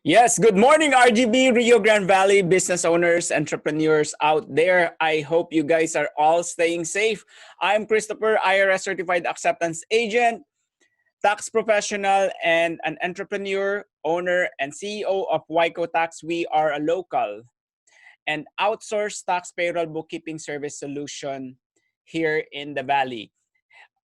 Yes, good morning, RGB, Rio Grande Valley business owners, entrepreneurs out there. I hope you guys are all staying safe. I'm Christopher, IRS certified acceptance agent, tax professional, and an entrepreneur, owner, and CEO of CoTax. We are a local and outsourced tax payroll bookkeeping service solution here in the Valley.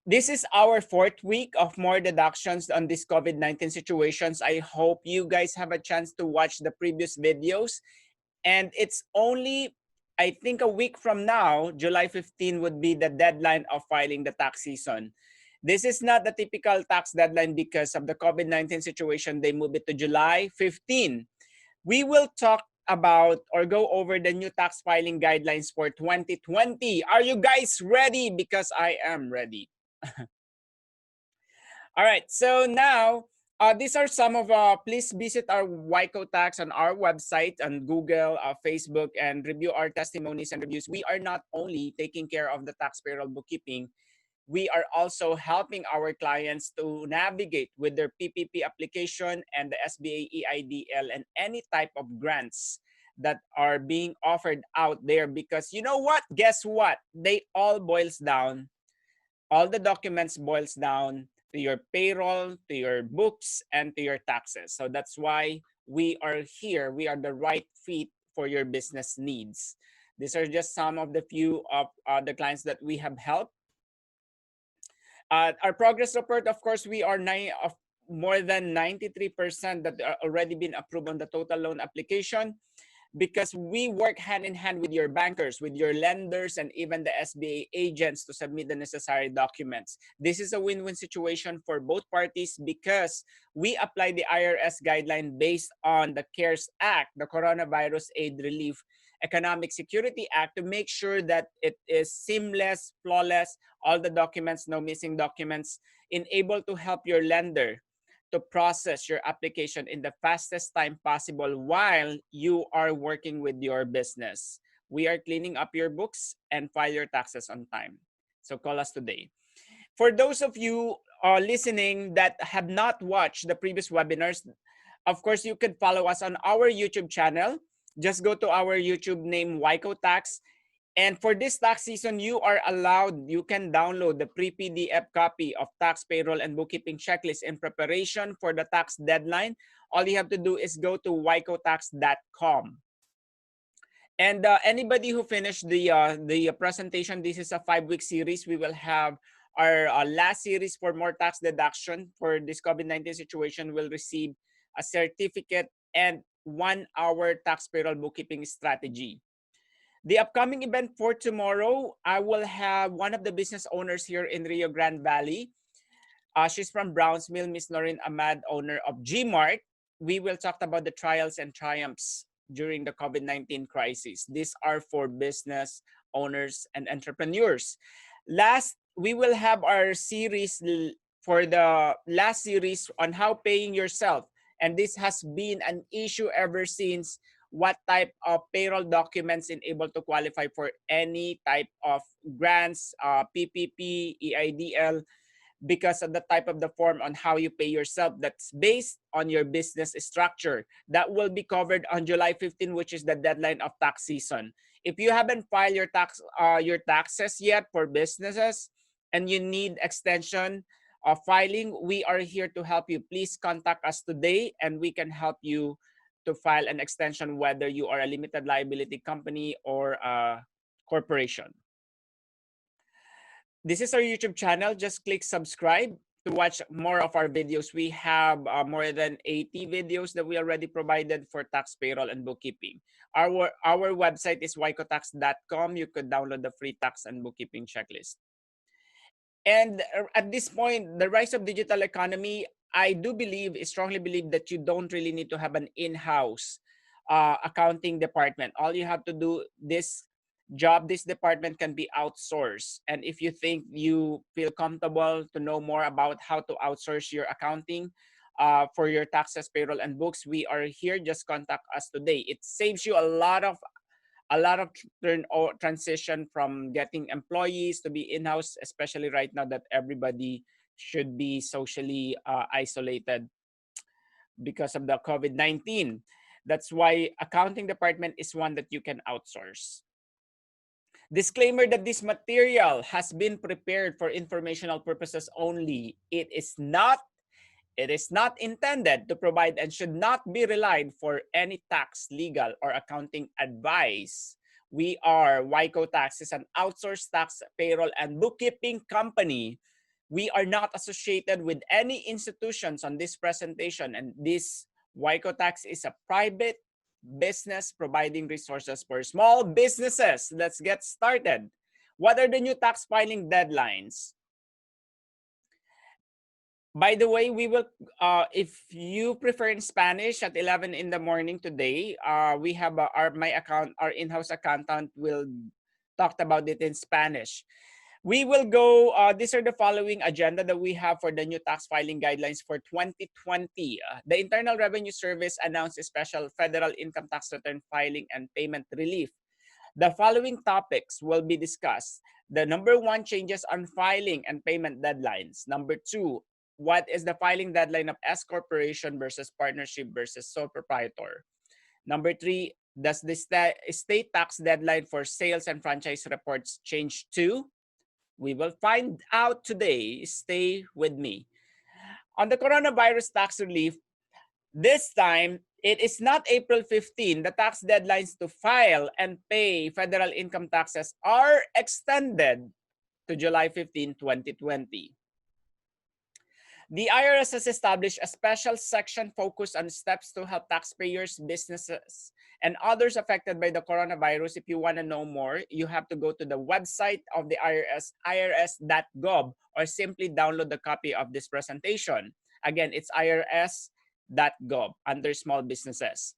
This is our fourth week of more deductions on this COVID-19 situations. I hope you guys have a chance to watch the previous videos. And it's only, I think, a week from now, July 15 would be the deadline of filing the tax season. This is not the typical tax deadline because of the COVID-19 situation. They move it to July 15. We will talk about or go over the new tax filing guidelines for 2020. Are you guys ready? Because I am ready. All right, so now these are some of, please visit our CoTax on our website, on Google, Facebook, and review our testimonies and reviews. We are not only taking care of the tax payroll bookkeeping, we are also helping our clients to navigate with their PPP application and the SBA EIDL and any type of grants that are being offered out there. Because you know what? Guess what? They all boils down, all the documents boils down to your payroll, to your books, and to your taxes. So that's why we are here. We are the right fit for your business needs. These are just some of the few of the clients that we have helped. Our progress report, of course, we are more than 93% that are already been approved on the total loan application, because we work hand in hand with your bankers, with your lenders, and even the SBA agents to submit the necessary documents. This is a win-win situation for both parties because we apply the IRS guideline based on the CARES Act, the Coronavirus Aid Relief Economic Security Act, to make sure that it is seamless, flawless, all the documents, no missing documents, and able to help your lender to process your application in the fastest time possible while you are working with your business. We are cleaning up your books and file your taxes on time. So call us today. For those of you listening that have not watched the previous webinars, of course, you could follow us on our YouTube channel. Just go to our YouTube name, CoTax. And for this tax season, you are allowed, you can download the pre-PDF copy of tax payroll and bookkeeping checklist in preparation for the tax deadline. All you have to do is go to ycotax.com. And anybody who finished the presentation, this is a 5-week series. We will have our last series for more tax deduction for this COVID-19 situation will receive a certificate and 1-hour tax payroll bookkeeping strategy. The upcoming event for tomorrow, I will have one of the business owners here in Rio Grande Valley. She's from Brownsville, Miss Noreen Ahmad, owner of Gmart. We will talk about the trials and triumphs during the COVID-19 crisis. These are for business owners and entrepreneurs. Last, we will have our series for the last series on how paying yourself. And this has been an issue ever since. What type of payroll documents enable to qualify for any type of grants, PPP, EIDL, because of the type of the form on how you pay yourself that's based on your business structure. That will be covered on July 15, which is the deadline of tax season. If you haven't filed your taxes yet for businesses and you need extension of filing, we are here to help you. Please contact us today and we can help you to file an extension, whether you are a limited liability company or a corporation. This is our YouTube channel. Just click subscribe to watch more of our videos. We have more than 80 videos that we already provided for tax payroll and bookkeeping. Our website is ycotax.com. You could download the free tax and bookkeeping checklist. And at this point, the rise of digital economy, I do strongly believe that you don't really need to have an in-house accounting department. All you have to do, this department can be outsourced. And if you think you feel comfortable to know more about how to outsource your accounting for your taxes, payroll, and books, we are here. Just contact us today. It saves you a lot of transition from getting employees to be in-house, especially right now that everybody should be socially isolated. because of the COVID-19. That's why accounting department is one that you can outsource. Disclaimer that this material has been prepared for informational purposes only. It is not intended to provide and should not be relied for any tax, legal, or accounting advice. We are CoTax is an outsourced tax, payroll, and bookkeeping company. We are not associated with any institutions on this presentation, and this CoTax is a private business providing resources for small businesses. Let's get started. What are the new tax filing deadlines? By the way, we will, if you prefer in Spanish at 11 in the morning today, we have our in-house accountant will talk about it in Spanish. We will go, these are the following agenda that we have for the new tax filing guidelines for 2020. The Internal Revenue Service announced a special federal income tax return filing and payment relief. The following topics will be discussed. The number 1, changes on filing and payment deadlines. Number 2, what is the filing deadline of S-Corporation versus partnership versus sole proprietor? Number 3, does the state tax deadline for sales and franchise reports change too? We will find out today. Stay with me. On the coronavirus tax relief, this time, it is not April 15. The tax deadlines to file and pay federal income taxes are extended to July 15, 2020. The IRS has established a special section focused on steps to help taxpayers, businesses, and others affected by the coronavirus. If you want to know more, you have to go to the website of the IRS, irs.gov, or simply download the copy of this presentation. Again, it's irs.gov under small businesses.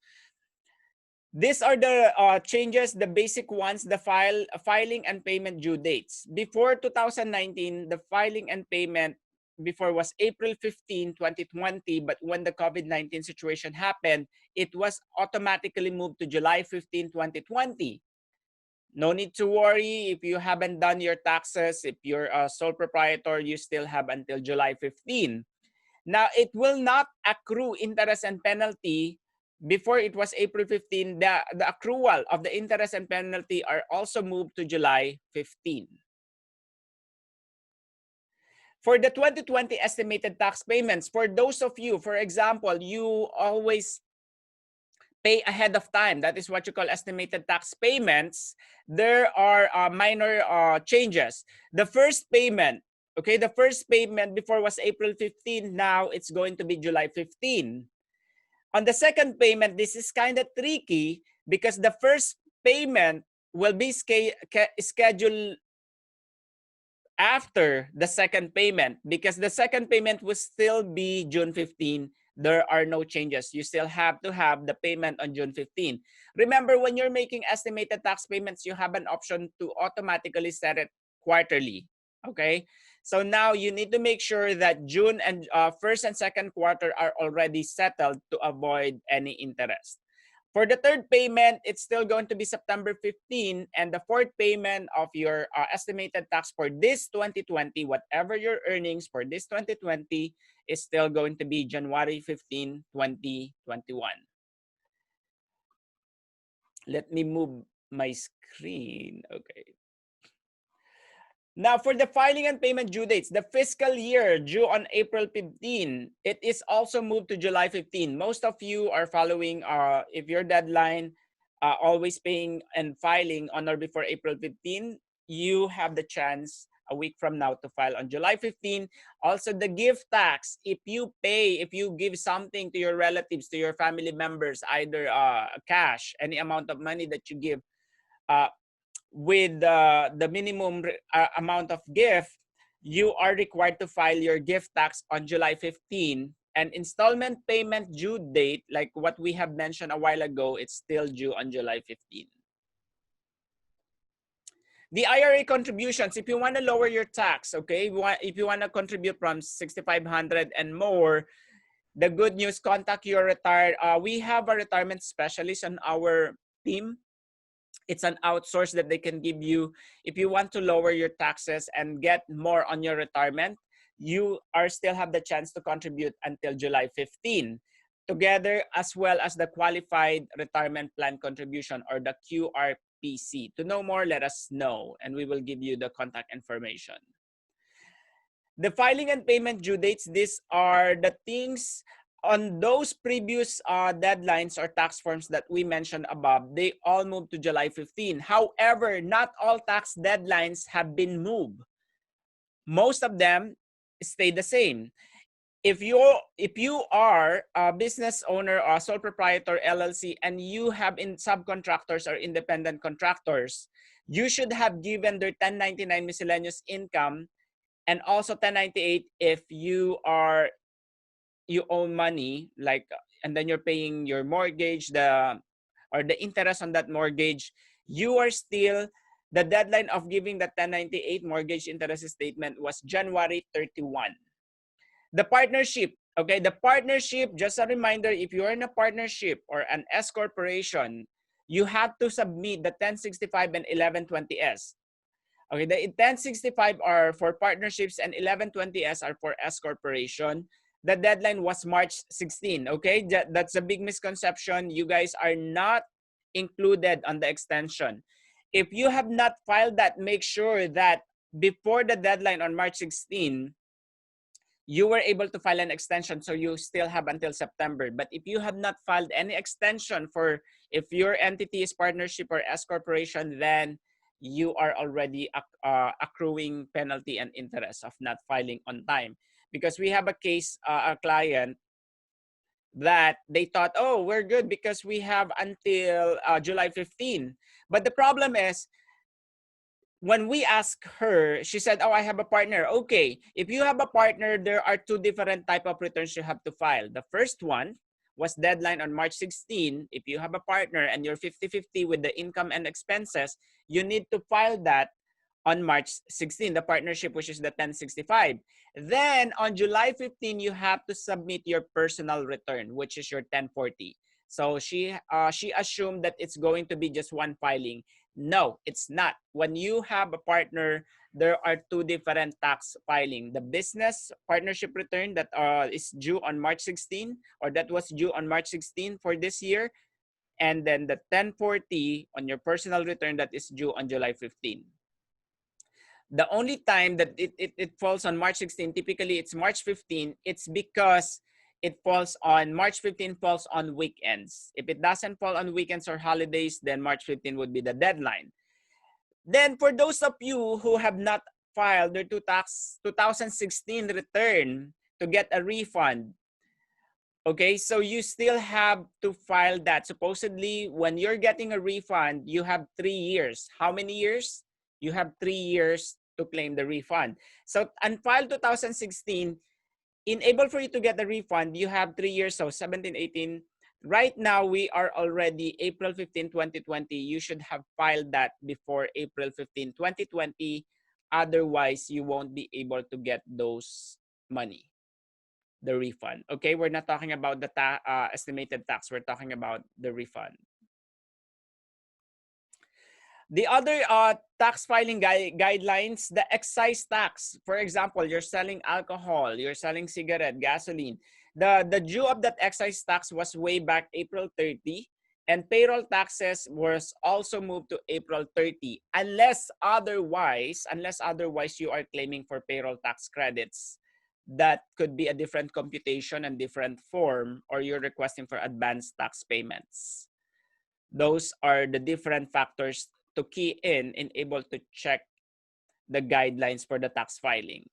These are the changes, the basic ones, the filing and payment due dates. Before 2019, the filing and payment before was April 15, 2020, but when the COVID-19 situation happened, it was automatically moved to July 15, 2020. No need to worry if you haven't done your taxes. If you're a sole proprietor, you still have until July 15. Now, it will not accrue interest and penalty. Before it was April 15, the accrual of the interest and penalty are also moved to July 15. For the 2020 estimated tax payments, for those of you, for example, you always pay ahead of time. That is what you call estimated tax payments. There are minor changes. The first payment, okay, the first payment before was April 15. Now it's going to be July 15. On the second payment, this is kind of tricky because the first payment will be scheduled after the second payment, because the second payment will still be June 15. There are no changes. You still have to have the payment on June 15. Remember, when you're making estimated tax payments, you have an option to automatically set it quarterly. Okay? So now you need to make sure that June and first and second quarter are already settled to avoid any interest. For the third payment, it's still going to be September 15, and the fourth payment of your estimated tax for this 2020, whatever your earnings for this 2020, is still going to be January 15, 2021. Let me move my screen. Okay. Now, for the filing and payment due dates, the fiscal year due on April 15, it is also moved to July 15. Most of you are following, if your deadline, always paying and filing on or before April 15, you have the chance a week from now to file on July 15. Also, the gift tax, if you give something to your relatives, to your family members, either cash, any amount of money that you give, with the minimum amount of gift, you are required to file your gift tax on July 15. And installment payment due date, like what we have mentioned a while ago, it's still due on July 15. The IRA contributions, if you want to lower your tax, okay, if you want to contribute from $6,500 and more, the good news, contact your retired. We have a retirement specialist on our team. It's an outsource that they can give you. If you want to lower your taxes and get more on your retirement, you still have the chance to contribute until July 15. together, as well as the Qualified Retirement Plan Contribution, or the QRPC. To know more, let us know, and we will give you the contact information. The filing and payment due dates, these are the things on those previous deadlines or tax forms that we mentioned above. They all moved to July 15. However, not all tax deadlines have been moved. Most of them stay the same. If you are a business owner or a sole proprietor LLC and you have in subcontractors or independent contractors, you should have given their 1099 miscellaneous income and also 1098 if you own money, like, and then you're paying your mortgage, or the interest on that mortgage. You are still, the deadline of giving the 1098 mortgage interest statement was January 31. The partnership, okay, the partnership, just a reminder, if you're in a partnership or an S corporation, you have to submit the 1065 and 1120S. Okay, the 1065 are for partnerships and 1120S are for S corporation. The deadline was March 16. Okay, that's a big misconception. You guys are not included on the extension. If you have not filed that, make sure that before the deadline on March 16, you were able to file an extension, so you still have until September. But if you have not filed any extension for, if your entity is partnership or S corporation, then you are already accruing penalty and interest of not filing on time. Because we have a case, a client that they thought, oh, we're good because we have until July 15. But the problem is, when we asked her, she said, oh, I have a partner. Okay, if you have a partner, there are two different type of returns you have to file. The first one was deadline on March 16. If you have a partner and you're 50-50 with the income and expenses, you need to file that on March 16, the partnership, which is the 1065. Then on July 15, you have to submit your personal return, which is your 1040. So she assumed that it's going to be just one filing. No, it's not. When you have a partner, there are two different tax filing. The business partnership return that is due on March 16, or that was due on March 16 for this year, and then the 1040 on your personal return that is due on July 15. The only time that it falls on March 16, typically it's March 15, it's because it falls on, March 15 falls on weekends. If it doesn't fall on weekends or holidays, then March 15 would be the deadline. Then for those of you who have not filed their 2016 return to get a refund, okay, so you still have to file that. Supposedly, when you're getting a refund, you have 3 years. How many years? You have 3 years to claim the refund. So unfiled 2016, enable for you to get the refund, you have 3 years, so 17, 18. Right now, we are already April 15, 2020. You should have filed that before April 15, 2020. Otherwise, you won't be able to get those money, the refund. Okay, we're not talking about the estimated tax. We're talking about the refund. The other tax filing guidelines, the excise tax. For example, you're selling alcohol, you're selling cigarette, gasoline. The due of that excise tax was way back April 30, and payroll taxes was also moved to April 30, unless otherwise you are claiming for payroll tax credits. That could be a different computation and different form, or you're requesting for advanced tax payments. Those are the different factors to key in and able to check the guidelines for the tax filing.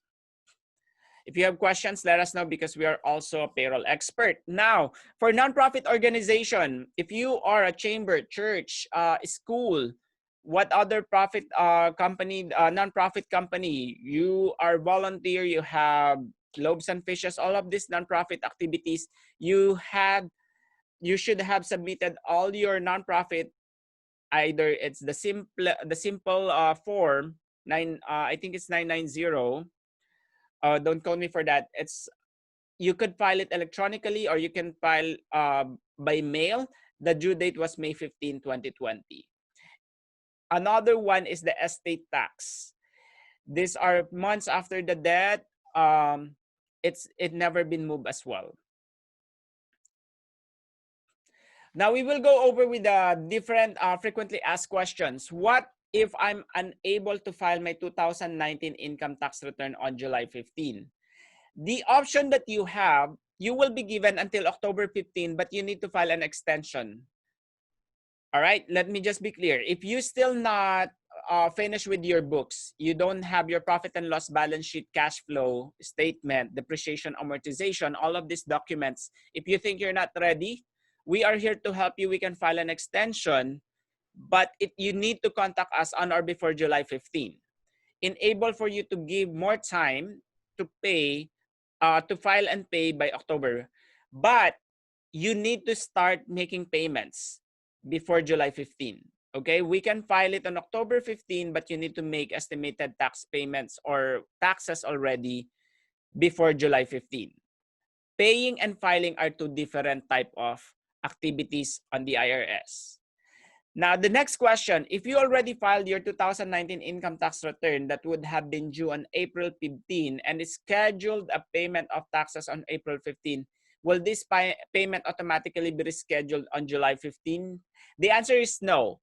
If you have questions, let us know, because we are also a payroll expert. Now, for nonprofit organization, if you are a chamber, church, school, what other profit company, nonprofit company, you are volunteer, you have loaves and fishes, all of these nonprofit activities, you should have submitted all your nonprofit. Either it's the simple form I think it's 990. Don't call me for that. You could file it electronically, or you can file by mail. The due date was May 15, 2020. Another one is the estate tax. These are months after the death. It never been moved as well. Now we will go over with the different frequently asked questions. What if I'm unable to file my 2019 income tax return on July 15? The option that you have, you will be given until October 15, but you need to file an extension. All right, let me just be clear. If you still not finished with your books, you don't have your profit and loss balance sheet, cash flow statement, depreciation, amortization, all of these documents, if you think you're not ready, we are here to help you. We can file an extension, but you need to contact us on or before July 15. Enable for you to give more time to pay, to file and pay by October. But you need to start making payments before July 15. Okay, we can file it on October 15, but you need to make estimated tax payments or taxes already before July 15. Paying and filing are two different type of activities on the IRS. Now, the next question, if you already filed your 2019 income tax return that would have been due on April 15 and is scheduled a payment of taxes on April 15, will this payment automatically be rescheduled on July 15? The answer is no.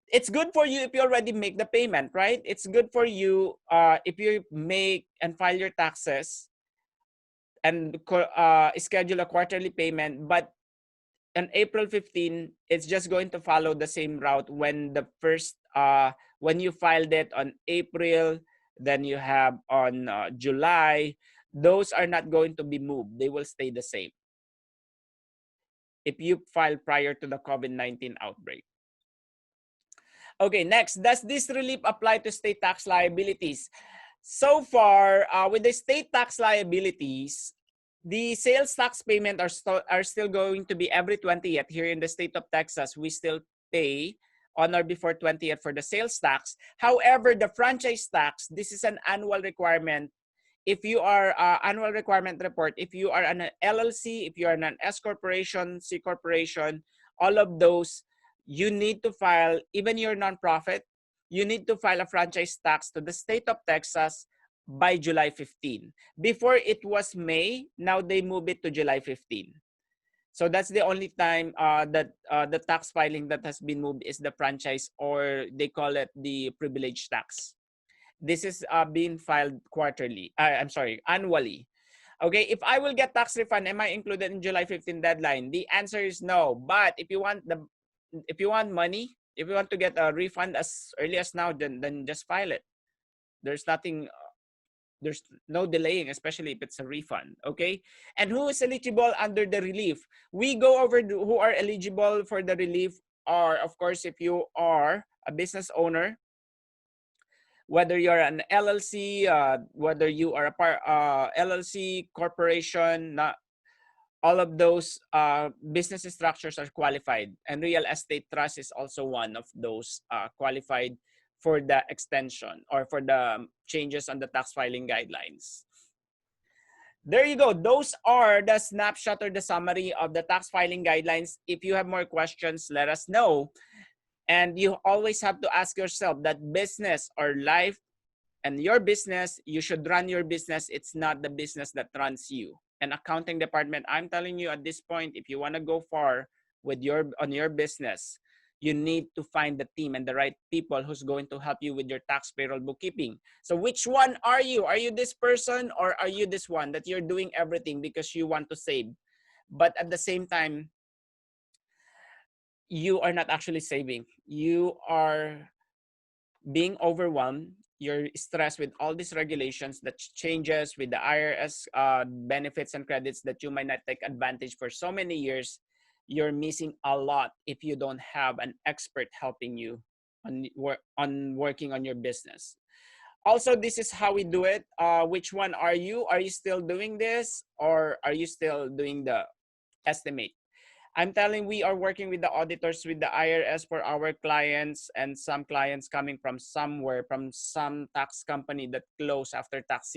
It's good for you if you already make the payment, right? It's good for you if you make and file your taxes and schedule a quarterly payment, but on April 15, it's just going to follow the same route when the first, when you filed it on April, then you have on July, those are not going to be moved. They will stay the same if you file prior to the COVID-19 outbreak. Okay, next, does this relief apply to state tax liabilities? So far, with the state tax liabilities, the sales tax payment are still going to be every 20th. Here in the state of Texas, we still pay on or before 20th for the sales tax. However, the franchise tax, this is an annual requirement. If you are annual requirement report, if you are an LLC, if you are an S corporation, C corporation, all of those, you need to file, even your nonprofit, you need to file a franchise tax to the state of Texas by July 15. Before it was May, now they move it to July 15. So that's the only time that the tax filing that has been moved is the franchise, or they call it the privilege tax. This is being filed quarterly. Annually. Okay, if I will get tax refund, am I included in July 15 deadline? The answer is no. But if you want money, if you want to get a refund as early as now, then just file it. There's nothing. There's no delaying, especially if it's a refund. Okay, and who is eligible under the relief? We go over who are eligible for the relief. Are, of course, if you are a business owner, whether you're an LLC, whether you are a LLC, corporation, not all of those business structures are qualified. And real estate trust is also one of those qualified for the extension or for the changes on the tax filing guidelines. There you go. Those are the snapshot or the summary of the tax filing guidelines. If you have more questions, let us know. And you always have to ask yourself that business or life and your business, you should run your business. It's not the business that runs you. And accounting department, I'm telling you at this point, if you want to go far with on your business, you need to find the team and the right people who's going to help you with your tax, payroll, bookkeeping. So which one are you? Are you this person, or are you this one that you're doing everything because you want to save, but at the same time, you are not actually saving? You are being overwhelmed. You're stressed with all these regulations that changes with the IRS benefits and credits that you might not take advantage for so many years. You're missing a lot if you don't have an expert helping you on working on your business. Also, this is how we do it. Which one are you? Are you still doing this, or are you still doing the estimate? I'm telling, we are working with the auditors, with the IRS for our clients, and some clients coming from somewhere, from some tax company that closed after tax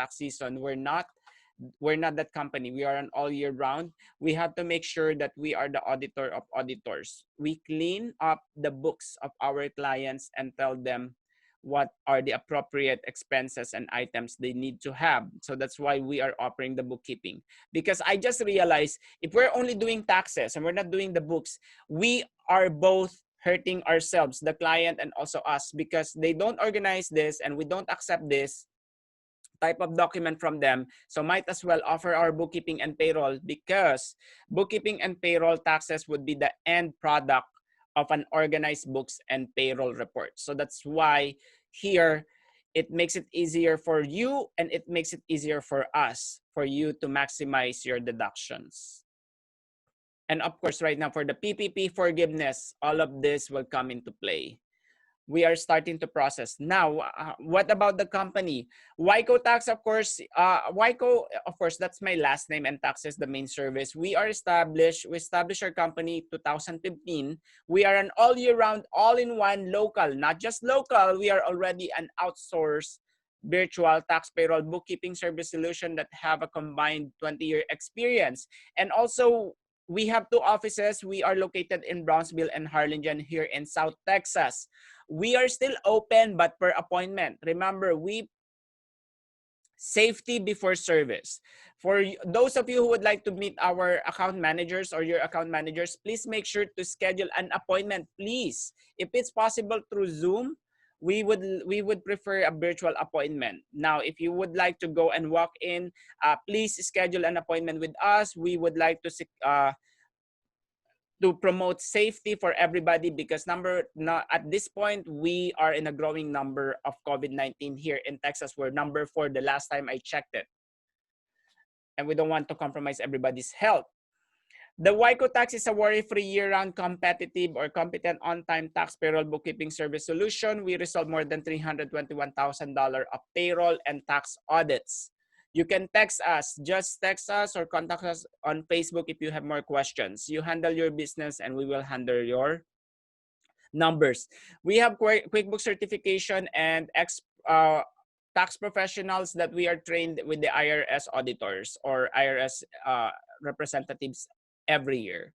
season. We're not that company. We are an all year round. We have to make sure that we are the auditor of auditors. We clean up the books of our clients and tell them what are the appropriate expenses and items they need to have. So that's why we are offering the bookkeeping. Because I just realized if we're only doing taxes and we're not doing the books, we are both hurting ourselves, the client and also us, because they don't organize this and we don't accept this type of document from them. So might as well offer our bookkeeping and payroll, because bookkeeping and payroll taxes would be the end product of an organized books and payroll report. So that's why here it makes it easier for you and it makes it easier for us, for you to maximize your deductions. And of course, right now for the PPP forgiveness, all of this will come into play. We are starting to process. Now, what about the company? CoTax, of course, of course, that's my last name and taxes, the main service. We established our company 2015. We are an all year round, all in one local, not just local. We are already an outsourced virtual tax payroll bookkeeping service solution that have a combined 20-year experience. And also, we have 2 offices. We are located in Brownsville and Harlingen here in South Texas. We are still open, but per appointment. Remember, safety before service. For those of you who would like to meet our account managers or your account managers, please make sure to schedule an appointment, please. If it's possible through Zoom, we would prefer a virtual appointment. Now, if you would like to go and walk in, please schedule an appointment with us. We would like to promote safety for everybody, because at this point, we are in a growing number of COVID-19 here in Texas. We're number 4 the last time I checked it. And we don't want to compromise everybody's health. The CoTax is a worry-free year-round competitive or competent on-time tax payroll bookkeeping service solution. We resolve more than $321,000 of payroll and tax audits. You can text us, just text us or contact us on Facebook if you have more questions. You handle your business and we will handle your numbers. We have QuickBooks certification and tax professionals that we are trained with the IRS auditors or IRS representatives every year.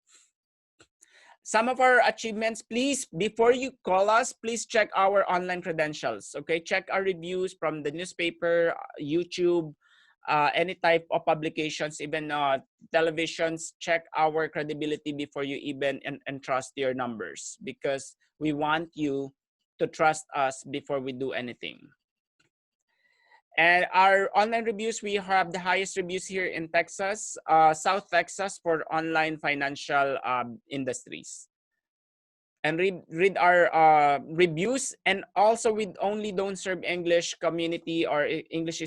Some of our achievements, please, before you call us, please check our online credentials, okay? Check our reviews from the newspaper, YouTube, any type of publications, even televisions. Check our credibility before you even entrust your numbers, because we want you to trust us before we do anything. And our online reviews, we have the highest reviews here in Texas, South Texas, for online financial industries. And read our reviews. And also, we only don't serve English community or English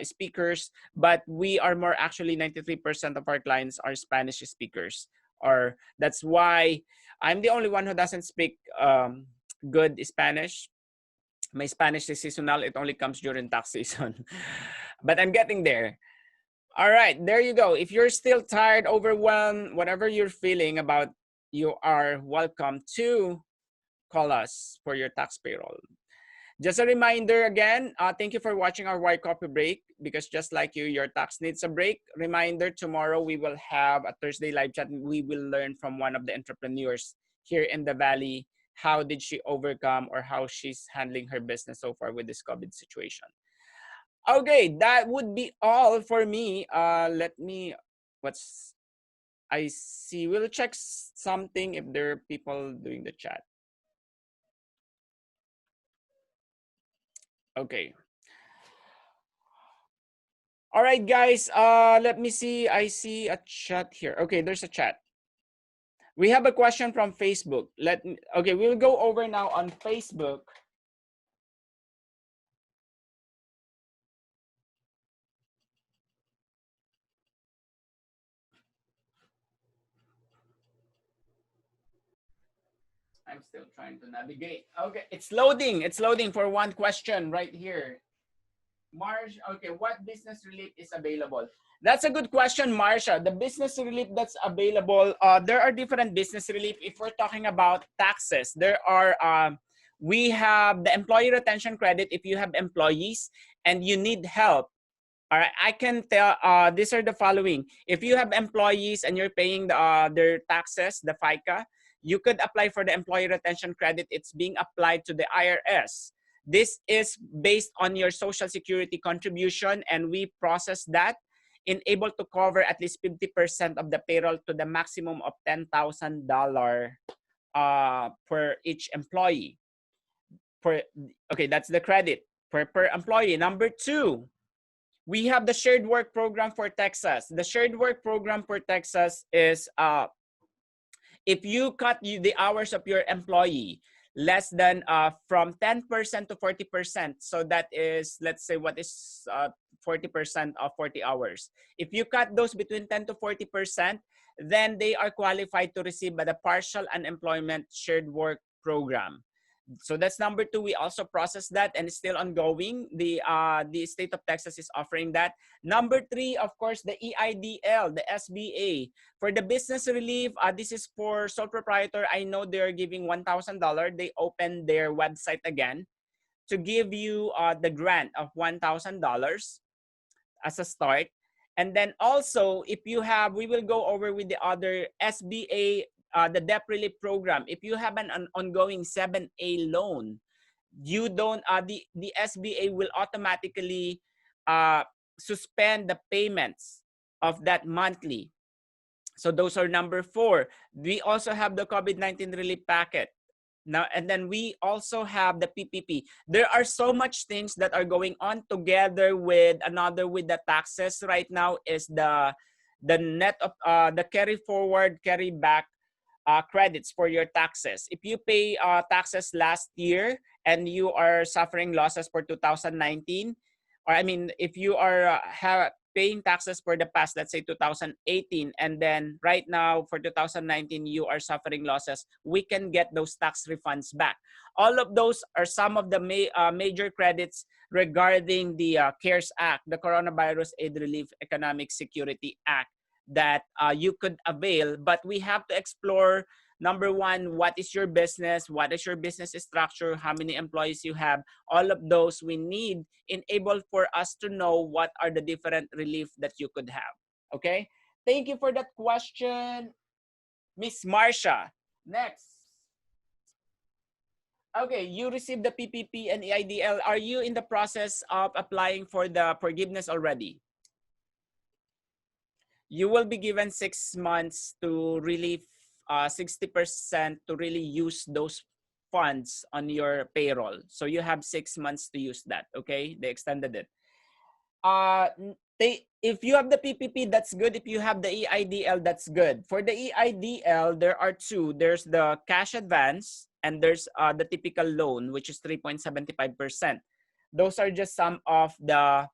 speakers, but we are more, actually 93% of our clients are Spanish speakers. Or that's why I'm the only one who doesn't speak good Spanish. My Spanish is seasonal. It only comes during tax season. But I'm getting there. All right, there you go. If you're still tired, overwhelmed, whatever you're feeling about, you are welcome to call us for your tax payroll. Just a reminder again, thank you for watching our Why Coffee Break, because just like you, your tax needs a break. Reminder, tomorrow we will have a Thursday live chat. We will learn from one of the entrepreneurs here in the Valley. How did she overcome, or how she's handling her business so far with this COVID situation. Okay, that would be all for me. I see, we'll check something if there are people doing the chat. Okay. All right, guys, let me see. I see a chat here. Okay, there's a chat. We have a question from Facebook. Okay, we'll go over now on Facebook. I'm still trying to navigate. Okay, it's loading. It's loading for one question right here. Marsh, okay, what business relief is available? That's a good question, Marsha. The business relief that's available, there are different business relief. If we're talking about taxes, there are, we have the employee retention credit if you have employees and you need help. All right, I can tell, these are the following. If you have employees and you're paying their taxes, the FICA, you could apply for the employee retention credit. It's being applied to the IRS. This is based on your Social Security contribution, and we process that in able to cover at least 50% of the payroll to the maximum of $10,000 per each employee. Okay, that's the credit per employee. Number two, we have the shared work program for Texas. The shared work program for Texas is if you cut the hours of your employee less than from 10% to 40%. So that is, let's say, what is 40% of 40 hours. If you cut those between 10 to 40%, then they are qualified to receive by the partial unemployment shared work program. So that's number two. We also process that, and it's still ongoing. The state of Texas is offering that. Number three, of course, the EIDL, the SBA. For the business relief, this is for sole proprietor. I know they're giving $1,000. They opened their website again to give you the grant of $1,000 as a start. And then also, if you have, we will go over with the other SBA, the debt relief program. If you have an ongoing 7A loan, you don't, the SBA will automatically suspend the payments of that monthly. So those are number four. We also have the COVID-19 relief packet. Now, and then we also have the PPP. There are so much things that are going on together with another with the taxes right now is the net of the carry forward, carry back credits for your taxes. If you pay taxes last year and you are suffering losses for 2019, or I mean, if you are paying taxes for the past, let's say 2018, and then right now for 2019, you are suffering losses, we can get those tax refunds back. All of those are some of the major credits regarding the CARES Act, the Coronavirus Aid Relief Economic Security Act, that you could avail. But we have to explore, number one, what is your business? What is your business structure? How many employees you have? All of those we need enable for us to know what are the different relief that you could have. Okay? Thank you for that question, Miss Marsha. Next. Okay, you received the PPP and EIDL. Are you in the process of applying for the forgiveness already? You will be given 6 months to really 60% to really use those funds on your payroll. So you have 6 months to use that. Okay, they extended it. If you have the PPP, that's good. If you have the EIDL, that's good. For the EIDL, there are two. There's the cash advance and there's the typical loan, which is 3.75%. Those are just some of the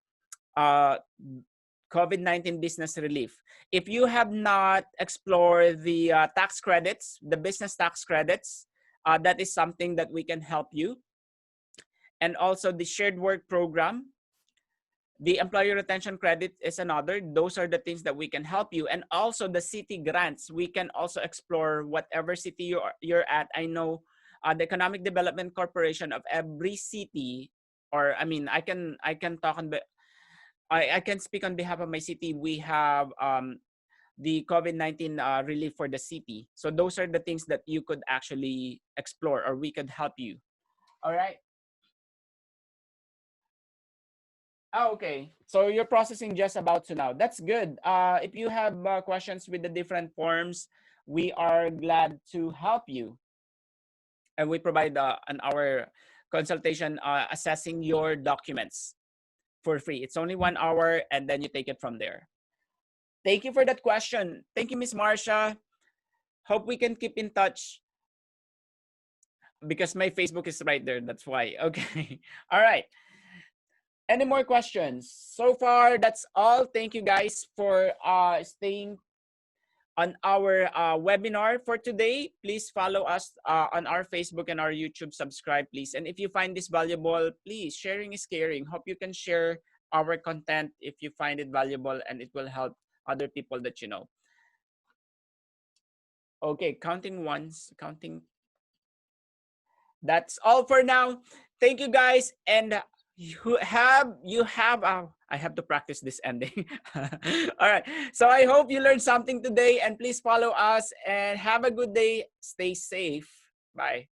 COVID-19 business relief. If you have not explored the tax credits, the business tax credits, that is something that we can help you. And also the shared work program, the employee retention credit is another. Those are the things that we can help you. And also the city grants, we can also explore whatever city you're at. I know the Economic Development Corporation of every city, or I mean, I can talk on I can speak on behalf of my city. We have the COVID-19 relief for the city. So those are the things that you could actually explore, or we could help you. All right. Oh, okay. So you're processing just about to now. That's good. If you have questions with the different forms, we are glad to help you. And we provide an hour consultation assessing your documents for free. It's only 1 hour, and then you take it from there. Thank you for that question. Thank you, Miss Marsha. Hope we can keep in touch because my Facebook is right there. That's why. Okay. All right. Any more questions? So far, that's all. Thank you guys for staying on our webinar for today. Please follow us on our Facebook and our YouTube. Subscribe, please. And if you find this valuable, please, sharing is caring. Hope you can share our content if you find it valuable, and it will help other people that you know. Okay, counting once, counting. That's all for now. Thank you guys, and I have to practice this ending. All right, so I hope you learned something today, and please follow us and have a good day. Stay safe. Bye.